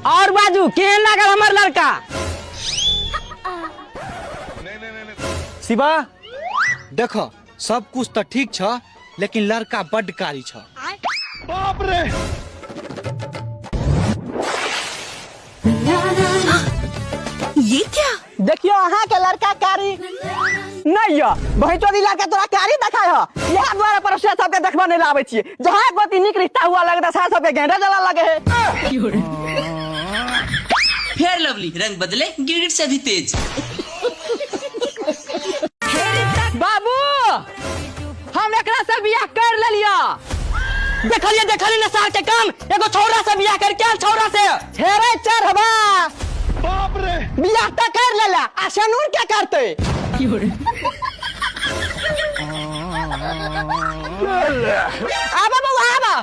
और बाजू केहन लागल हमर लड़का? शिवा देखो सब कुछ तो ठीक छ, लेकिन लड़का बड्ड कारी छ। बाप रे ये क्या? देखियो अहाँ के लड़का कारी नहीं है, भैंचोदी लड़का तोरा कारी देखा है। यह द्वारा पड़ोसिया सबके देखबा नहीं लावे छिए। जहाँ गोती निक रिश्ता हुआ लगता सारा सबके गेंडा जला लगे है। फेयर लवली रंग बदले गिरगिट से भी तेज। बाबू हम एकरा से बियाह कर लेलिया। देखलिए न साल के काम एगो छौरा से बियाह कर के छौरा से हेरे चढ़बा। बाप रे बियाह त कर लेला आ सनूर क्या करते? आबा बाबू आबा।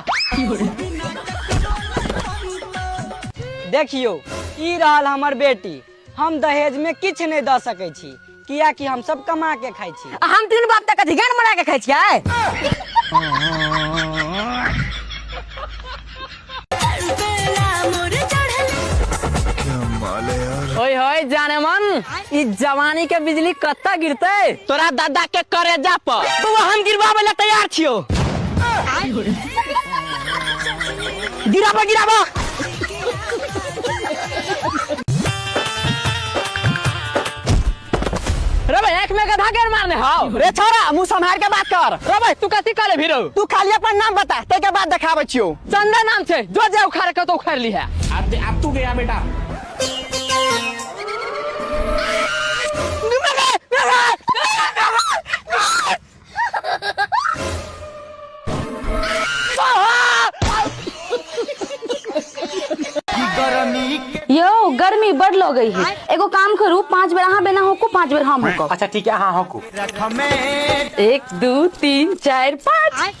देखियो ई रहल हमर बेटी। हम दहेज में किछ नहीं द सकै छी, किया कि हम सब कमा के खाई छी। हम तीन बाप तक अधिकार मरा के खाई छियै। ओए होए जाने मन, ई जवानी के बिजली कत्ता गिरते? तोरा दादा के करेजा पर। बउआ हम गिरवावे ला तैयार छियो। गिराबा गिराबा। रे भाई एक में गधा के मारने हां। रे छोरा मुंह संभाल के बात कर। रे भाई तू कथि करे भिरो? तू खाली अपन नाम बता, ते के बाद देखाबै छियो। चंदा नाम छे, जो जे उखाड़ के तो उखाड़ ली है। अब तू गया बेटा। यो गर्मी बढ़ लो गई है। एगो काम करू, 5 बेर अहाँ बेना होको, 5 बेर हम होको। अच्छा ठीक है, हाँ होको। 1 2 3 4 5।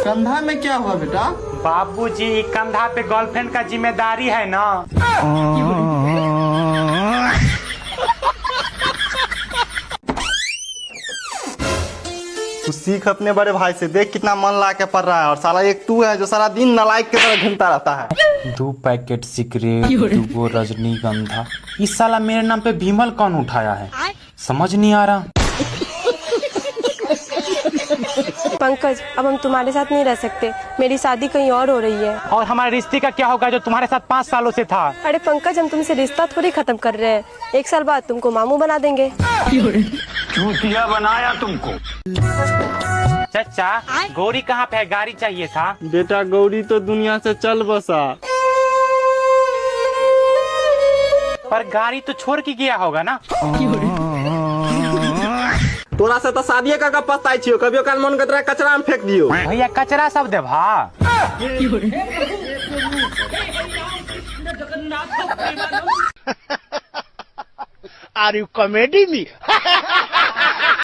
कंधा में क्या हुआ बेटा? बाबूजी कंधा पे गर्लफ्रेंड का जिम्मेदारी है ना। तू सीख अपने बड़े भाई से, देख कितना मन ला के पढ़ रहा है, और साला एक तू है जो सारा दिन नालायक के तरह घूमता रहता है। 2 पैकेट सिगरेट, 2 रजनीगंधा। इस साला मेरे नाम पे भीमल कौन उठाया है, समझ नहीं आ रहा। पंकज अब हम तुम्हारे साथ नहीं रह सकते, मेरी शादी कहीं और हो रही है। और हमारे रिश्ते का क्या होगा जो तुम्हारे साथ 5 सालों से था? अरे पंकज हम तुमसे रिश्ता थोड़ी खत्म कर रहे हैं, 1 साल बाद तुमको मामू बना देंगे। चूतिया बनाया तुमको। चाचा गौरी कहाँ पे है? गाड़ी चाहिए था। बेटा गौरी तो दुनिया से चल बसा। पर गाड़ी तो छोड़ के गया होगा ना। तोरा से तो शादी का पछताई छियो, कभियो काल मन करता है कचरा में फेंक दियो। भैया कचरा सब दे भा। Are you comedy me?